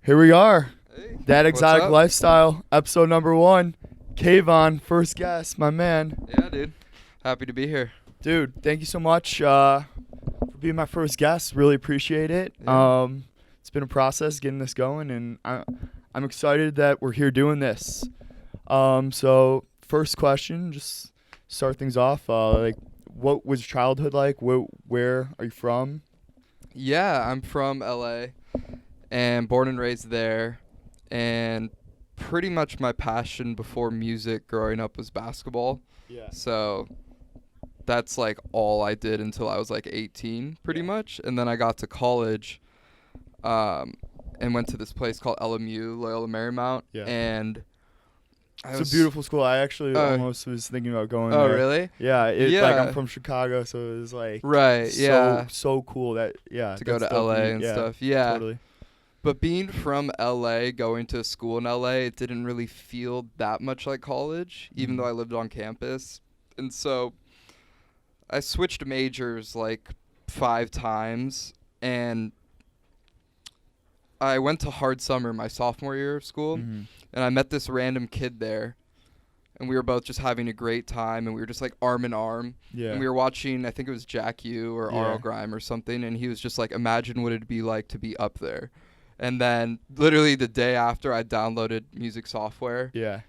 Here we are. Hey, That what's Exotic up? Lifestyle, episode number 1. Kayvon, first guest, my man. Yeah, dude. Happy to be here. Dude, thank you so much for being my first guest. Really appreciate it. Yeah. It's been a process getting this going, and I'm excited that we're here doing this. So first question, just start things off. What was childhood like? Where are you from? Yeah, I'm from LA and born and raised there. And pretty much my passion before music growing up was basketball. Yeah. So that's like all I did until I was like 18, pretty Yeah. much. And then I got to college and went to this place called LMU, Loyola Marymount. Yeah. And It's a beautiful school. I actually almost was thinking about going Oh, there. really? Yeah, Yeah. I'm from Chicago, so it was like Right, yeah. so cool that To go that's to dope LA that you- and yeah, stuff. Yeah. Totally. But being from LA, going to school in LA, it didn't really feel that much like college, even Mhm. though I lived on campus. And so I switched majors like 5 times, and I went to Hard Summer my sophomore year of school, Mhm. and I met this random kid there, and we were both just having a great time, and we were just like arm in arm. Yeah. And we were watching, I think it was Jack U or Yeah. R.L. Grime or something, and he was just like, imagine what it'd be like to be up there. And then literally the day after, I downloaded music software Yeah.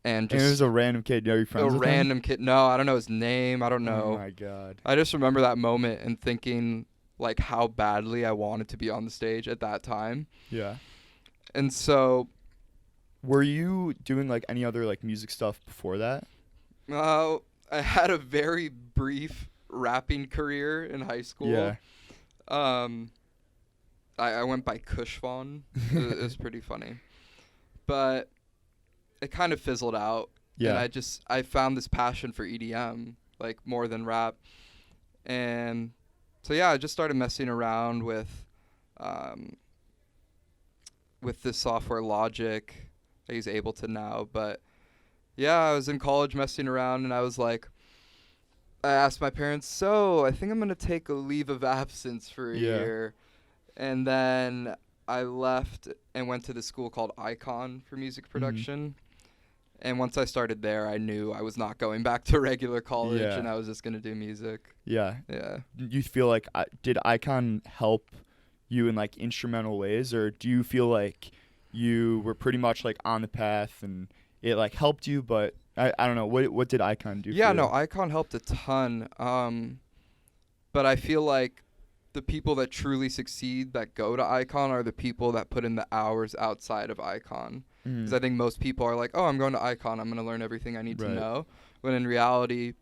and And it was just a random kid. Are you friends a with him? random kid. No, I don't know his name. I don't Oh know. my god. I just remember that moment and thinking like how badly I wanted to be on the stage at that time. Yeah. And so Were you doing like any other like music stuff before that? I had a very brief rapping career in high school. Yeah. I went by Kushvon. It was pretty funny. But it kind of fizzled out. Yeah. And I found this passion for EDM, like more than rap. And so yeah, I just started messing around with this software Logic. I use Ableton now, but yeah, I was in college messing around, and I was like, I asked my parents, so I think I'm going to take a leave of absence for a Yeah. year. And then I left and went to this school called Icon for music production. And once I started there, I knew I was not going back to regular college, Yeah. and I was just going to do music. Yeah. Yeah. You feel like did Icon help you in like instrumental ways, or do you feel like you were pretty much like on the path and it like helped you, but I don't know, what did Icon do Yeah, for you? no, Icon helped a ton. But I feel like the people that truly succeed that go to Icon are the people that put in the hours outside of Icon. Because I think most people are like, oh, I'm going to Icon, I'm going to learn everything I need to Right. know. When in reality,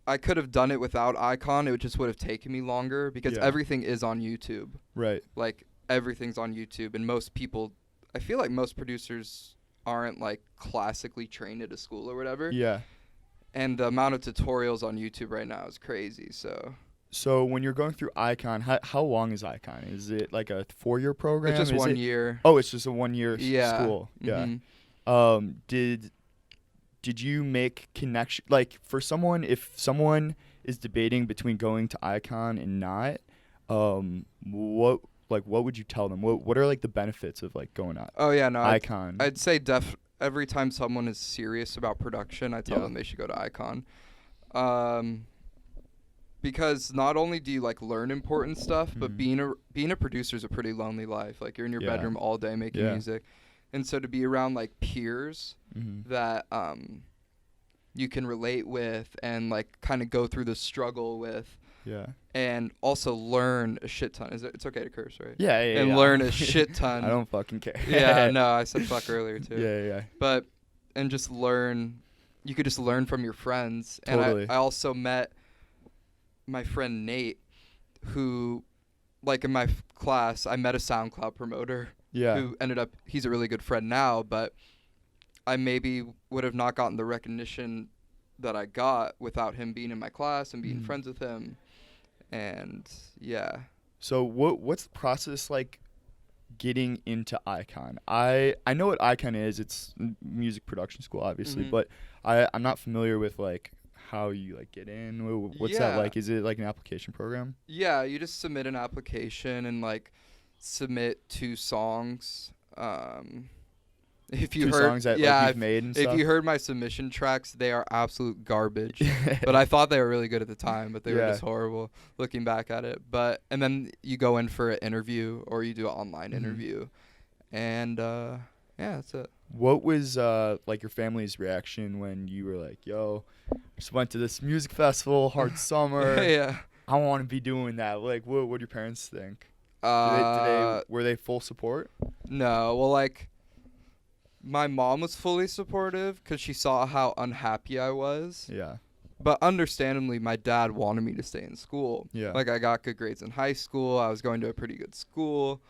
I could have done it without Icon. It just would have taken me longer because Yeah. everything is on YouTube. Right. Like, everything's on YouTube. And most people, I feel like most producers aren't, like, classically trained at a school or whatever. Yeah. And the amount of tutorials on YouTube right now is crazy, so. So when you're going through Icon, how long is Icon? Is it like a 4-year program? It's just Is 1 it- year. Oh, it's just a 1-year Yeah. school. Yeah. Mhm. Did you make connection, like for someone, if someone is debating between going to Icon and not, what would you tell them? What are like the benefits of like going to Oh, yeah, no. Icon? I'd say every time someone is serious about production, I tell Yeah. them they should go to Icon. Because not only do you like learn important stuff, but Mhm. being a producer is a pretty lonely life. Like you're in your Yeah. bedroom all day making Yeah. music. And so to be around like peers Mhm. that you can relate with and like kind of go through the struggle with Yeah. and also learn a shit ton. It's okay to curse, right? Yeah. Yeah. And yeah. learn a shit ton. I don't fucking care. Yeah, no, I said fuck earlier too. Yeah. Yeah. But and just learn, you could just learn from your friends. Totally. And I also met my friend Nate, who, like in my class, I met a SoundCloud promoter Yeah. who ended up, he's a really good friend now, but I maybe would have not gotten the recognition that I got without him being in my class and being Mhm. friends with him. And yeah. So what's the process like getting into Icon? I know what Icon is. It's music production school, obviously, Mhm. but I'm not familiar with like how you like get in. What's that Yeah. like? Is it like an application program? Yeah, you just submit an application and like submit 2 songs. If you Two heard, songs that yeah, like you've made and if stuff. you heard my submission tracks, they are absolute garbage. But I thought they were really good at the time, but they were just horrible looking back at it. And then you go in for an interview or you do an online interview, and yeah, that's it. What was like your family's reaction when you were like, "Yo, just went to this music festival, hard summer. Yeah. I want to be doing that." Like, what do your parents think? Were they full support? No, well, like, my mom was fully supportive because she saw how unhappy I was. Yeah. But understandably, my dad wanted me to stay in school. Yeah. Like, I got good grades in high school. I was going to a pretty good school.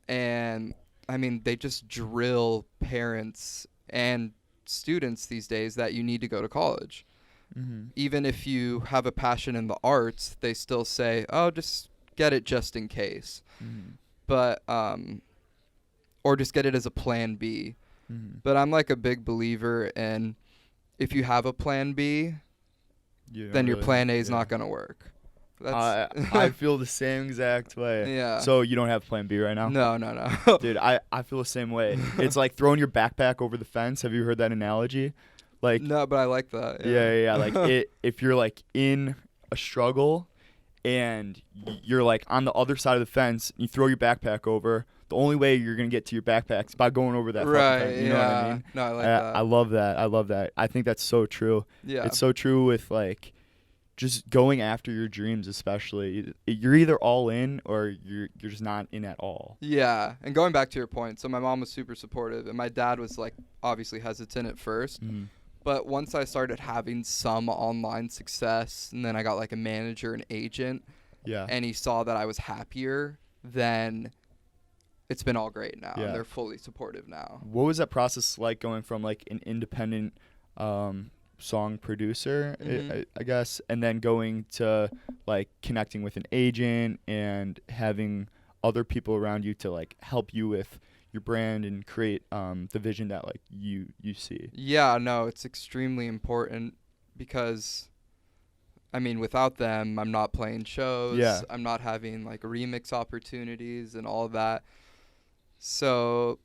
And, I mean, they just drill parents and students these days that you need to go to college. Mm-hmm. Even if you have a passion in the arts, they still say, oh, just get it just in case. Mm-hmm. But, or just get it as a plan B. Mm-hmm. But I'm like a big believer in if you have a plan B, then your plan A is not going to work. I feel the same exact way. Yeah. So you don't have plan B right now? No. Dude, I feel the same way. It's like throwing your backpack over the fence. Have you heard that analogy? Like, no, but I like that. Yeah. Like if you're like in a struggle and you're like on the other side of the fence, you throw your backpack over. The only way you're gonna get to your backpack is by going over that fucking fence. You know what I mean? No, I like that. I love that. I think that's so true. Yeah. It's so true with like just going after your dreams, especially. You're either all in or you're just not in at all. Yeah. And going back to your point, so my mom was super supportive and my dad was like obviously hesitant at first. Mm-hmm. But once I started having some online success and then I got like a manager and agent, and he saw that I was happier, then it's been all great now. Yeah. And they're fully supportive now. What was that process like going from like an independent song producer, I guess, and then going to like connecting with an agent and having other people around you to like help you with your brand and create the vision that like you see? Yeah, no, it's extremely important because I mean, without them, I'm not playing shows. Yeah. I'm not having like remix opportunities and all of that. So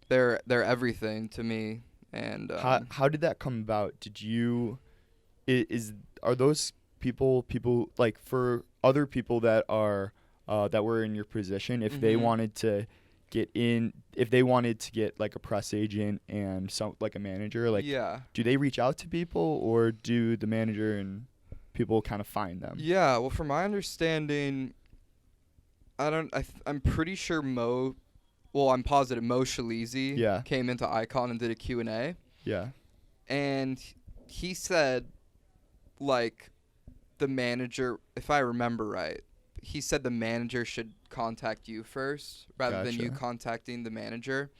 they're everything to me. And how did that come about? Did you are those people like for other people that are that were in your position, if they wanted to get like a press agent and some like a manager, like do they reach out to people or do the manager and people kind of find them? Yeah, well, from my understanding, I'm pretty sure I'm positive Mo Shalizi came into Icon and did a Q&A. Yeah. And he said, like, the manager, if I remember right, he said the manager should contact you first rather than you contacting the manager.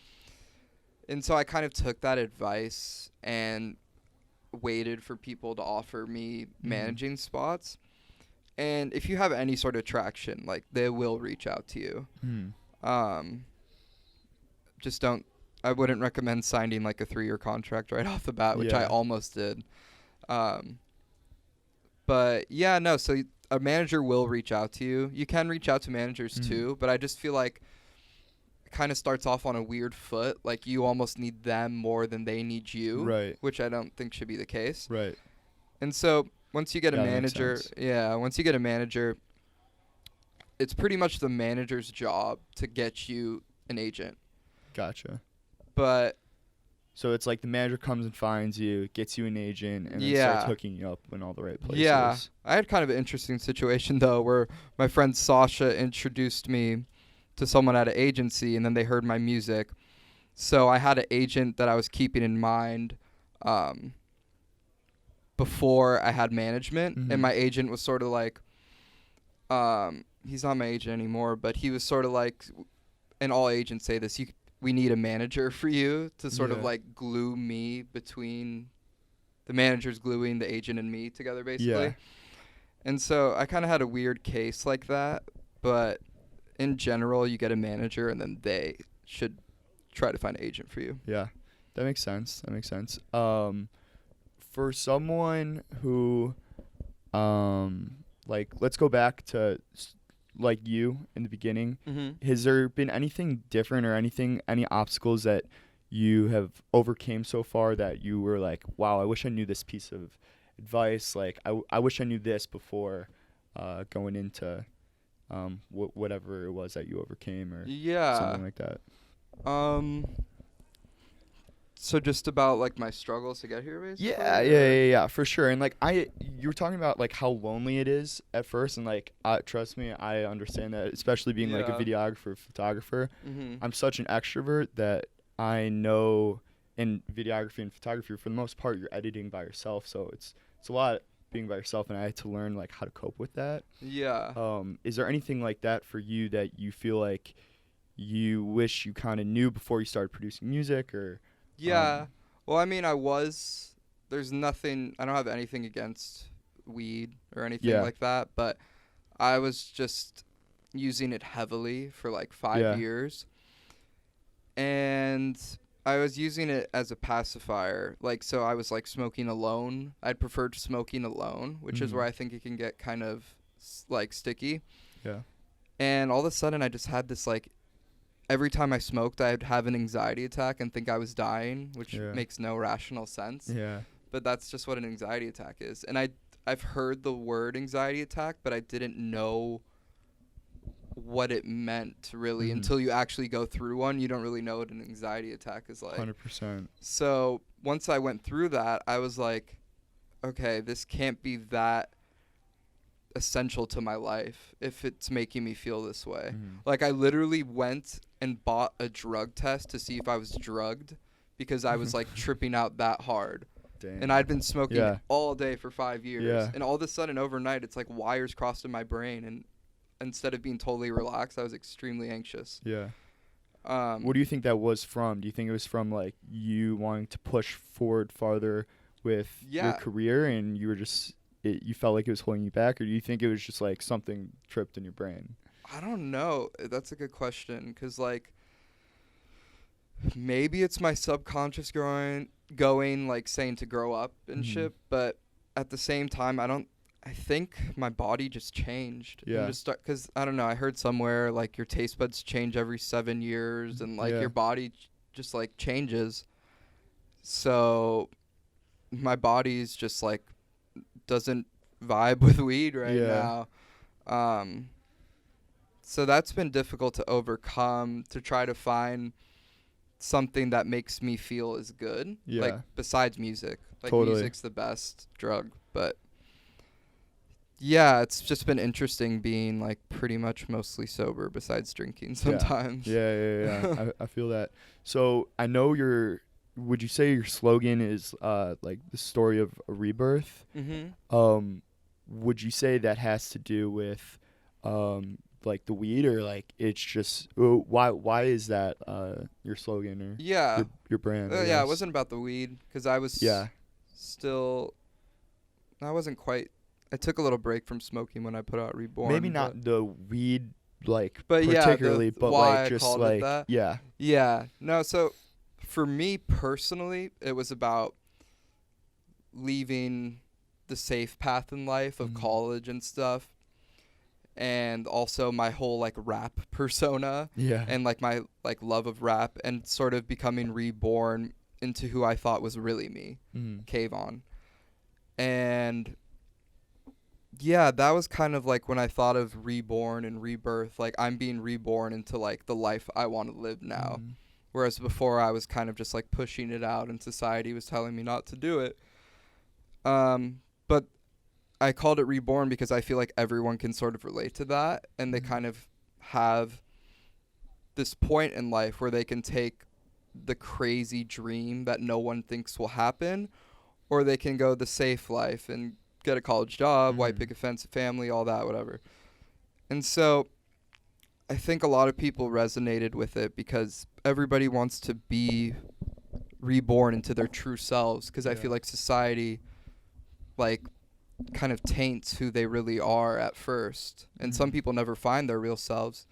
And so I kind of took that advice and waited for people to offer me managing spots. And if you have any sort of traction, like, they will reach out to you. Just I wouldn't recommend signing like a 3-year contract right off the bat, which I almost did. But yeah, no, so a manager will reach out to you. You can reach out to managers too, but I just feel like it kind of starts off on a weird foot. Like you almost need them more than they need you, right? Which I don't think should be the case, right? And so once you get a manager, it's pretty much the manager's job to get you an agent. Gotcha. But so it's like the manager comes and finds you, gets you an agent, and then starts hooking you up in all the right places. Yeah. I had kind of an interesting situation, though, where my friend Sasha introduced me to someone at an agency, and then they heard my music. So I had an agent that I was keeping in mind before I had management, and my agent was sort of like, he's not my agent anymore, but he was sort of like, and all agents say this, we need a manager for you to sort of like glue me between the manager's gluing the agent and me together, basically. Yeah. And so I kind of had a weird case like that, but in general, you get a manager and then they should try to find an agent for you. Yeah, that makes sense. For someone who, like, let's go back to like you in the beginning, Mm-hmm. has there been anything different or any obstacles that you have overcame so far that you were like, wow, I wish I knew this piece of advice. Like, I wish I knew this before going into whatever it was that you overcame or Yeah. something like that. So just about like my struggles to get here, basically. Yeah, for sure. And like you were talking about like how lonely it is at first, and like trust me, I understand that, especially being like a Yeah. videographer, photographer. Mm-hmm. I'm such an extrovert that I know in videography and photography, for the most part, you're editing by yourself, so it's a lot being by yourself, and I had to learn like how to cope with that. Yeah. Is there anything like that for you that you feel like you wish you kind of knew before you started producing music, or? Yeah. Well, I mean, there's nothing, I don't have anything against weed or anything Yeah. like that, but I was just using it heavily for like 5 Yeah. years. And I was using it as a pacifier. Like, so I was like smoking alone. I'd prefer smoking alone, which is Mhm. where I think it can get kind of like sticky. Yeah. And all of a sudden I just had this like, every time I smoked, I'd have an anxiety attack and think I was dying, which Yeah. makes no rational sense. Yeah. But that's just what an anxiety attack is. And I've heard the word anxiety attack, but I didn't know what it meant really until you actually go through one. You don't really know what an anxiety attack is like. 100%. So once I went through that, I was like, okay, this can't be that essential to my life if it's making me feel this way. Like, I literally went and bought a drug test to see if I was drugged because I was like tripping out that hard. Dang. And I'd been smoking Yeah. all day for 5 years. Yeah. And all of a sudden overnight, it's like wires crossed in my brain. And instead of being totally relaxed, I was extremely anxious. Yeah. Um, What do you think that was from? Do you think it was from like you wanting to push forward farther with your Yeah. career, and you were just you felt like it was holding you back, or do you think it was just like something tripped in your brain? I don't know. That's a good question. 'Cause like, maybe it's my subconscious going like saying to grow up and shit. But at the same time, I think my body just changed. Yeah. Because I don't know. I heard somewhere like your taste buds change every 7 years, and like Yeah. your body just like changes. So my body's just like doesn't vibe with weed right Yeah. now. So that's been difficult to overcome, to try to find something that makes me feel as good. Yeah. Like besides music. Like Totally. music's the best drug, but yeah, it's just been interesting being like pretty much mostly sober besides drinking sometimes. Yeah. I feel that. So I know would you say your slogan is like the story of a rebirth? Mhm. Would you say that has to do with like the weed, or like it's just why is that your slogan or Yeah. your brand? I Yeah, it guess? wasn't about the weed because I was Yeah. still. I wasn't quite. I took a little break from smoking when I put out Reborn. Maybe not the weed like But yeah, particularly, but why like I just called it like that. yeah. Yeah. No, so for me personally, it was about leaving the safe path in life of college and stuff. And also my whole like rap persona Yeah. and like my like love of rap, and sort of becoming reborn into who I thought was really me, Kayvon. And yeah, that was kind of like when I thought of reborn and rebirth, like I'm being reborn into like the life I want to live now. Whereas before I was kind of just like pushing it out and society was telling me not to do it. But I called it Reborn because I feel like everyone can sort of relate to that, and they kind of have this point in life where they can take the crazy dream that no one thinks will happen, or they can go the safe life and get a college job, white picket fence, family, all that, whatever. And so I think a lot of people resonated with it because everybody wants to be reborn into their true selves, because I feel like society like kind of taints who they really are at first, and some people never find their real selves,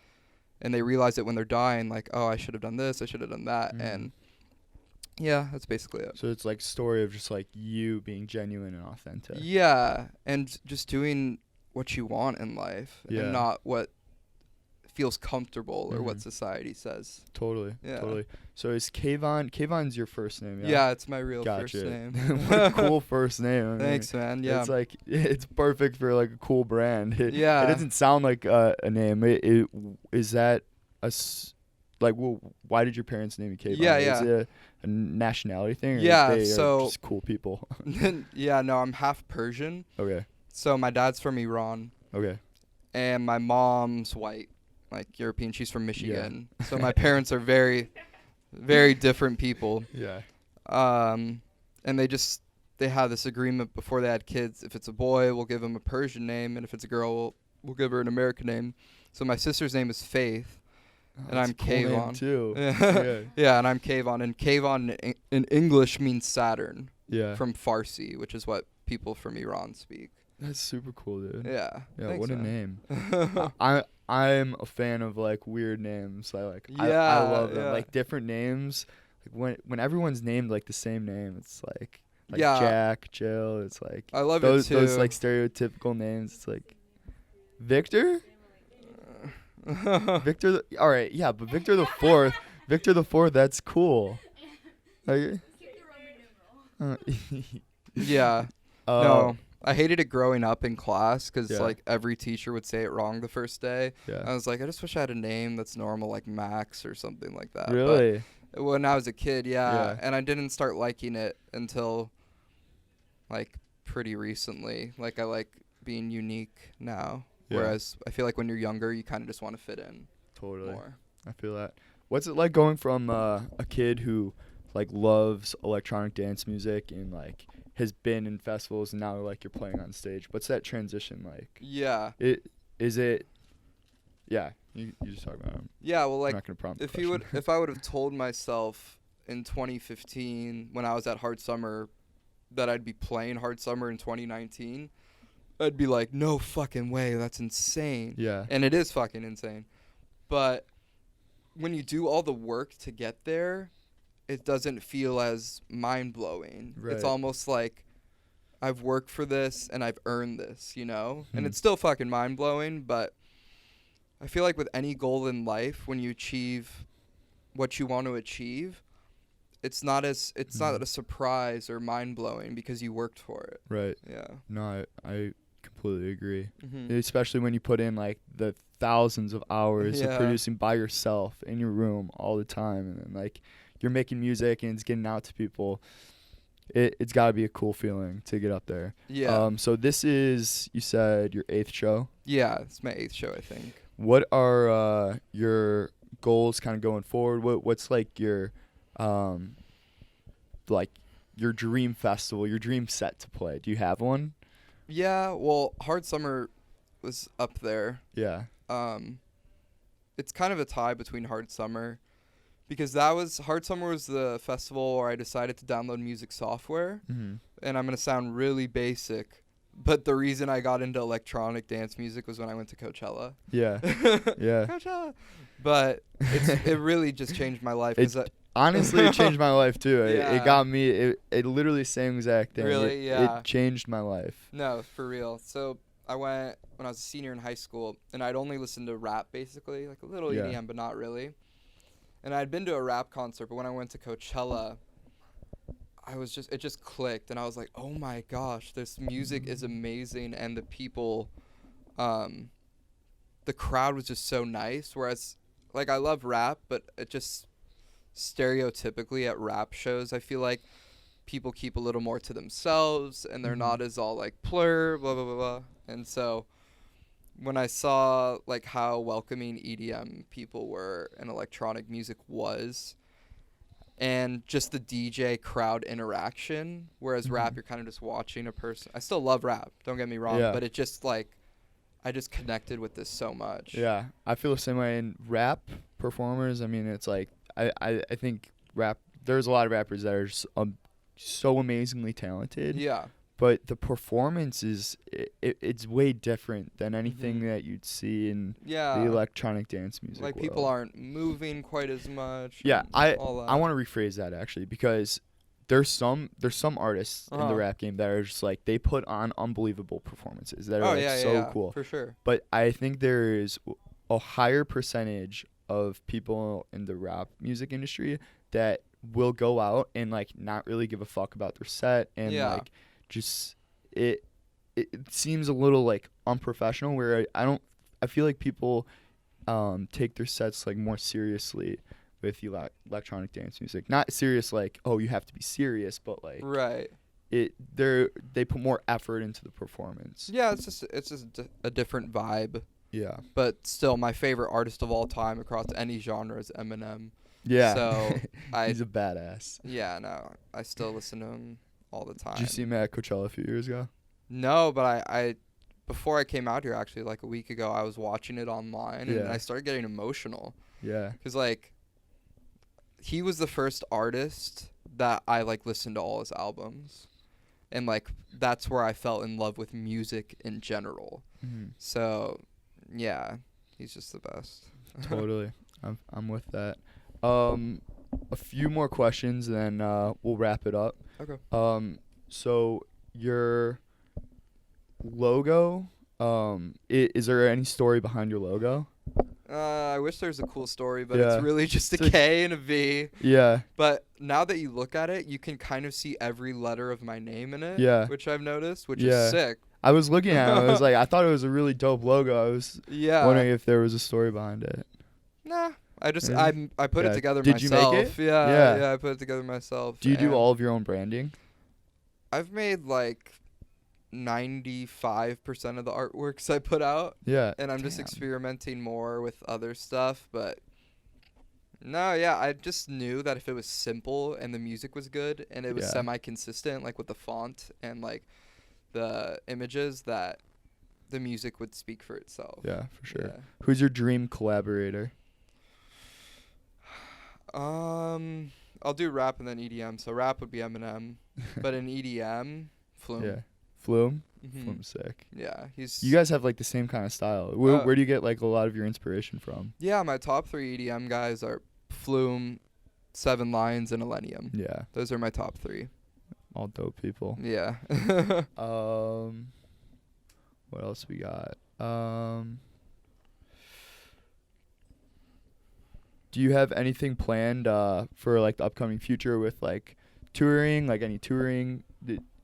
and they realize it when they're dying, like, oh, I should have done this, I should have done that. And yeah, that's basically it. So it's like a story of just like you being genuine and authentic. Yeah, and just doing what you want in life, Yeah. and not what feels comfortable or what society says. Totally. Yeah. Totally. So is Kayvon's your first name? Yeah. Yeah, it's my real Gotcha. first name. What a cool first name. I mean, Thanks, man. Yeah. It's like it's perfect for like a cool brand. Yeah. It doesn't sound like a name. Is that like, well, why did your parents name you Kayvon? Yeah, Is yeah. it a nationality thing? Or Yeah, they so- are just cool people. Yeah, no, I'm half Persian. Okay. So my dad's from Iran, Okay. and my mom's white, like European. She's from Michigan. So my parents are very, very different people. Yeah. And they had this agreement before they had kids. If it's a boy, we'll give him a Persian name, and if it's a girl, we'll give her an American name. So my sister's name is Faith, and That's I'm a cool name Kayvon. too. Yeah. Yeah, and I'm Kayvon, and Kayvon in English means Saturn Yeah. from Farsi, which is what people from Iran speak. That's super cool, dude. Yeah. Yeah, Thanks, what a man. name. I'm a fan of like weird names. I Yeah, love them. yeah. Like different names. Like when everyone's named like the same name, it's like Yeah. Jack, Jill. It's like I love those it too. those like stereotypical names. It's like Victor. Victor. All right, yeah, but Victor the Fourth. Victor the Fourth. That's cool. Like, Yeah. uh, No, I hated it growing up in class because Yeah. like every teacher would say it wrong the first day. Yeah. I was like, I just wish I had a name that's normal, like Max or something like that. But Really? when I was a kid, yeah. Yeah. And I didn't start liking it until like pretty recently. Like I like being unique now. Yeah. Whereas I feel like when you're younger, you kind of just want to fit in Totally. more. I feel that. What's it like going from a kid who like loves electronic dance music and like has been in festivals and now like you're playing on stage? What's that transition like? Yeah. Yeah, you just talk about it. Yeah. Well, I'm like not gonna prompt the if I would have told myself in 2015 when I was at Hard Summer that I'd be playing Hard Summer in 2019, I'd be like, no fucking way, that's insane. Yeah. And it is fucking insane. But when you do all the work to get there, it doesn't feel as mind-blowing. Right. It's almost like I've worked for this and I've earned this, you know? And Hmm. it's still fucking mind-blowing, but I feel like with any goal in life, when you achieve what you want to achieve, it's not a surprise or mind-blowing because you worked for it. Right. Yeah. No, I completely agree. Mm-hmm. Especially when you put in like the thousands of hours of Yeah. producing by yourself in your room all the time, and then like you're making music and it's getting out to people. It's got to be a cool feeling to get up there. Yeah. So this is, you said, your 8th show. Yeah, it's my 8th show, I think. What are your goals kind of going forward? What's like your your dream festival, your dream set to play? Do you have one? Yeah, well, Hard Summer was up there. Yeah. It's kind of a tie between Hard Summer because Hard Summer was the festival where I decided to download music software. Mm-hmm. And I'm going to sound really basic, but the reason I got into electronic dance music was when I went to Coachella. Yeah. Yeah. Coachella. But it really just changed my life. 'Cause Honestly, it changed my life too. Yeah. It got me. It literally same exact thing. Really? Yeah. It changed my life. No, for real. So I went when I was a senior in high school, and I'd only listened to rap basically, like a little Yeah. EDM, but not really. And I'd been to a rap concert, but when I went to Coachella, it just clicked, and I was like, oh my gosh, this music is amazing, and the people, the crowd was just so nice. Whereas, like, I love rap, but it just stereotypically at rap shows, I feel like people keep a little more to themselves, and they're not as all like plur, blah blah blah blah. And so when I saw like how welcoming EDM people were and electronic music was, and just the DJ crowd interaction, whereas rap, you're kind of just watching a person. I still love rap, don't get me wrong, Yeah. but it just like I just connected with this so much. Yeah, I feel the same way in rap performers. I mean, it's like I think rap. There's a lot of rappers that are just, so amazingly talented. Yeah. But the performance is it's way different than anything that you'd see in Yeah. the electronic dance music Like world. people aren't moving quite as much. Yeah, and I all that. want to rephrase that actually, because there's some artists in the Uh-huh. rap game that are just like they put on unbelievable performances that are Oh like yeah, so yeah, cool. for sure. But I think there is a higher percentage of people in the rap music industry that will go out and like not really give a fuck about their set and like just it seems a little like unprofessional where I feel like people take their sets like more seriously with electronic dance music. Not serious like, oh, you have to be serious, but like they put more effort into the performance. Yeah, it's just a different vibe. Yeah. But still, my favorite artist of all time across any genre is Eminem. Yeah. So he's a badass. Yeah, no, I still listen to him all the time. Did you see him at Coachella a few years ago? No, but I before I came out here, actually, like a week ago, I was watching it online, and I started getting emotional. Yeah. Because, like, he was the first artist that I, like, listened to all his albums. And, like, that's where I fell in love with music in general. Mm-hmm. So, yeah, he's just the best. Totally. I'm with that. A few more questions, then we'll wrap it up. Okay. So your logo, is there any story behind your logo? I wish there was a cool story, but it's really just a K and a V. Yeah. But now that you look at it, you can kind of see every letter of my name in it. Yeah. Which I've noticed, which is sick. I was looking at it. I was like, I thought it was a really dope logo. I was wondering if there was a story behind it. Nah. I put it together Did myself. Did you make it? Yeah, I put it together myself. Do you do all of your own branding? I've made like 95% of the artworks I put out. Yeah. And I'm just experimenting more with other stuff, but I just knew that if it was simple and the music was good and it was semi-consistent, like with the font and like the images, that the music would speak for itself. Yeah, for sure. Yeah. Who's your dream collaborator? I'll do rap and then EDM. So rap would be Eminem, but in EDM, Flume. Yeah, Flume. Mm-hmm. Flume's sick. Yeah, You guys have like the same kind of style. Where do you get like a lot of your inspiration from? Yeah, my top 3 EDM guys are Flume, 7 Lions, and Millennium. Yeah, those are my top 3. All dope people. Yeah. What else we got? Do you have anything planned for like the upcoming future with like touring? Like any touring?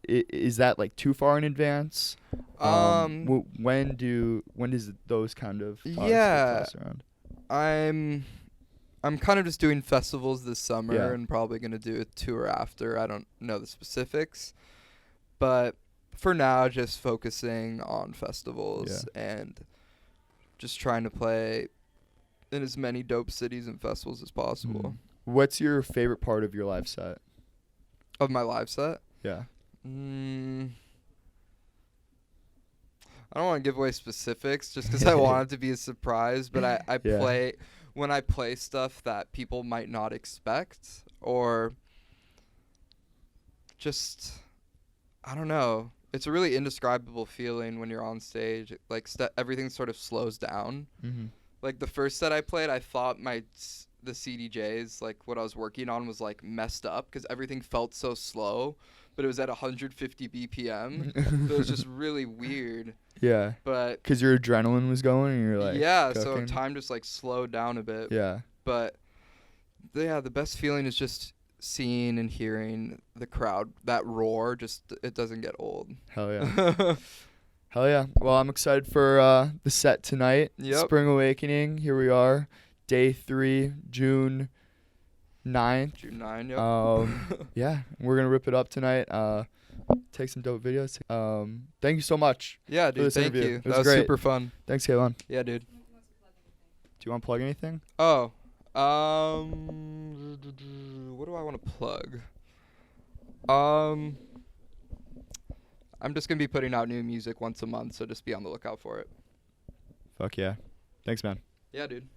Is that like too far in advance? When does those kind of get around? I'm kind of just doing festivals this summer and probably gonna do a tour after. I don't know the specifics, but for now, just focusing on festivals and just trying to play in as many dope cities and festivals as possible. What's your favorite part of your live set? Of my live set? Yeah. I don't want to give away specifics just because I want it to be a surprise, but I play when I play stuff that people might not expect, or just, I don't know. It's a really indescribable feeling when you're on stage. Like everything sort of slows down. Mm-hmm. Like the first set I played, I thought the CDJs, like what I was working on, was like messed up because everything felt so slow, but it was at 150 BPM. So it was just really weird. Yeah. But because your adrenaline was going and you're like so time just like slowed down a bit. Yeah. But the best feeling is just seeing and hearing the crowd, that roar. Just it doesn't get old. Hell yeah. Hell yeah. Well, I'm excited for the set tonight. Yep. Spring Awakening. Here we are. Day 3, June 9th. June 9th, yep. Yeah, we're going to rip it up tonight. Take some dope videos. Thank you so much. Yeah, dude, thank you. That was great. super fun. Thanks, Kayvon. Yeah, dude. Do you want to plug anything? Oh. What do I want to plug? I'm just going to be putting out new music once a month, so just be on the lookout for it. Fuck yeah. Thanks, man. Yeah, dude.